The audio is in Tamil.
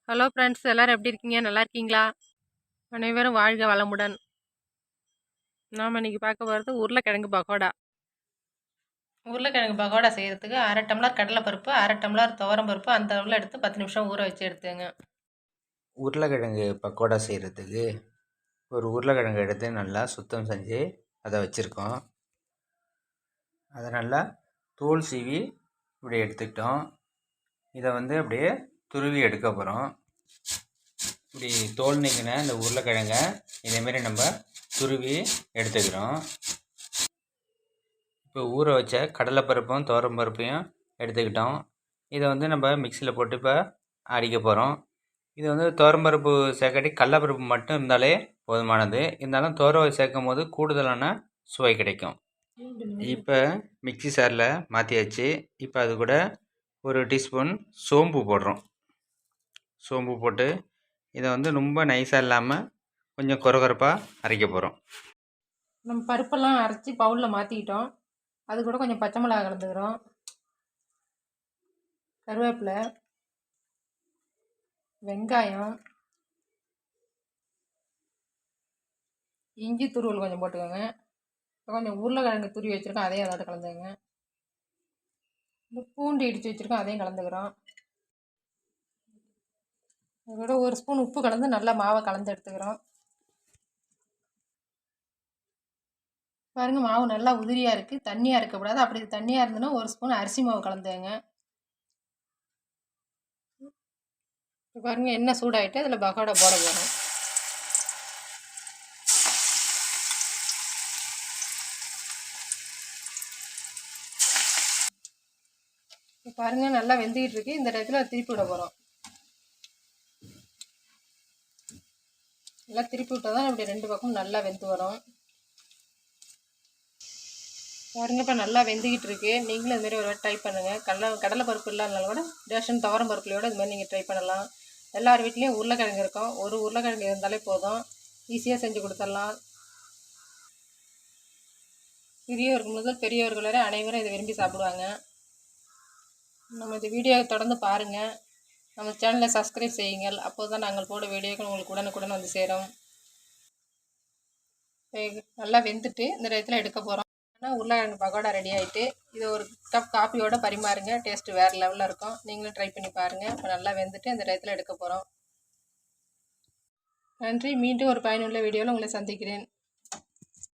ஹலோ ஃப்ரெண்ட்ஸ், எல்லாரும் எப்படி இருக்கீங்க? நல்லா இருக்கீங்களா? அனைவரும் வாழ்க வளமுடன். நாம் இன்னைக்கு பார்க்க போகிறது உருளைக்கிழங்கு பக்கோடா. உருளைக்கிழங்கு பக்கோடா செய்கிறதுக்கு 1/2 டம்ளர் கடலைப்பருப்பு, 1/2 டம்ளர் துவரம்பருப்பு அந்த அளவில் எடுத்து 10 நிமிஷம் ஊற வச்சு எடுத்துங்க. உருளைக்கிழங்கு பக்கோடா செய்கிறதுக்கு ஒரு உருளைக்கிழங்கு எடுத்து நல்லா சுத்தம் செஞ்சு அதை வச்சுருக்கோம். அதை நல்லா தோல் சீவி இப்படி எடுத்துக்கிட்டோம். இதை அப்படியே துருவி எடுக்க போகிறோம். இப்படி தோல் நீக்கின இந்த உருளைக்கிழங்கை இதேமாரி நம்ம துருவி எடுத்துக்கிறோம். இப்போ ஊற வச்ச கடலைப்பருப்பும் துவரம்பருப்பையும் எடுத்துக்கிட்டோம். இதை நம்ம மிக்சியில் போட்டு இப்போ அரைக்க போகிறோம். இது துவரம்பருப்பு சேர்க்காட்டி கடலைப்பருப்பு மட்டும் இருந்தாலே போதுமானது. இருந்தாலும் துவரம் சேர்க்கும் போது கூடுதலான சுவை கிடைக்கும். இப்போ மிக்சி சாரில் மாற்றியாச்சு. இப்போ அது கூட ஒரு டீஸ்பூன் சோம்பு போடுறோம். சோம்பு போட்டு இதை ரொம்ப நைஸாக இல்லாமல் கொஞ்சம் கொரகொரப்பாக அரைக்க போகிறோம். நம்ம பருப்பெல்லாம் அரைச்சி பவுலில் மாற்றிக்கிட்டோம். அது கூட கொஞ்சம் பச்சை மிளகா கலந்துக்கிறோம், கருவேப்பிலை, வெங்காயம், இஞ்சி துருவல் கொஞ்சம் போட்டுக்கோங்க. கொஞ்சம் உருளைக்கிழங்கு துருவி வச்சுருக்கோம், அதையும் அதோட கலந்துக்கோங்க. பூண்டு இடித்து வச்சுருக்கோம், அதையும் கலந்துக்கிறோம். அதோட ஒரு ஸ்பூன் உப்பு கலந்து நல்லா மாவை கலந்து எடுத்துக்கிறோம். பாருங்கள், மாவு நல்லா உதிரியாக இருக்குது, தண்ணியாக இருக்கக்கூடாது. அப்படி தண்ணியாக இருந்ததுன்னா ஒரு ஸ்பூன் அரிசி மாவு கலந்துங்க. பாருங்கள், எண்ணெய் சூடாகிட்டு அதில் பக்கோடா போட போகிறோம். பாருங்கள், நல்லா வெந்துக்கிட்டு இருக்கு. இந்த டயத்தில் திருப்பி விட போகிறோம். நல்லா திருப்பி விட்டால் தான் இப்படி 2 பக்கமும் நல்லா வெந்து வரும். பாருங்க, இப்போ நல்லா வெந்துக்கிட்டு இருக்கு. நீங்களும் இதுமாரி ஒரு வாட்டி ட்ரை பண்ணுங்கள். கடலை பருப்பு இல்லாதனால கூட ரேஷன் துவரம் பருப்புலையோட இதுமாதிரி நீங்கள் ட்ரை பண்ணலாம். எல்லார் வீட்லேயும் உருளைக்கிழங்கு இருக்கும். ஒரு உருளைக்கிழங்கு இருந்தாலே போதும், ஈஸியாக செஞ்சு கொடுத்துடலாம். சிறியவர்கள் முதல் பெரியவர்கள் வரை அனைவரும் இதை விரும்பி சாப்பிடுவாங்க. நம்ம இந்த வீடியோவை தொடர்ந்து பாருங்கள். நம்ம சேனலை சப்ஸ்கிரைப் செய்யுங்கள். அப்போது தான் நாங்கள் போட வீடியோக்கள் உங்களுக்கு உடனுக்குடன் வந்து சேரும். நல்லா வெந்துட்டு இந்த இடத்துல எடுக்க போகிறோம். உருளைக்கிழங்கு பக்கோடா ரெடி ஆகிட்டு, இதை ஒரு கப் காஃபியோடு பரிமாறுங்க. டேஸ்ட்டு வேறு லெவலில் இருக்கும். நீங்களும் ட்ரை பண்ணி பாருங்கள். இப்போ நல்லா வெந்துட்டு இந்த இடத்துல எடுக்க போகிறோம். நன்றி. மீண்டும் ஒரு பயனுள்ள வீடியோவில் உங்களை சந்திக்கிறேன்.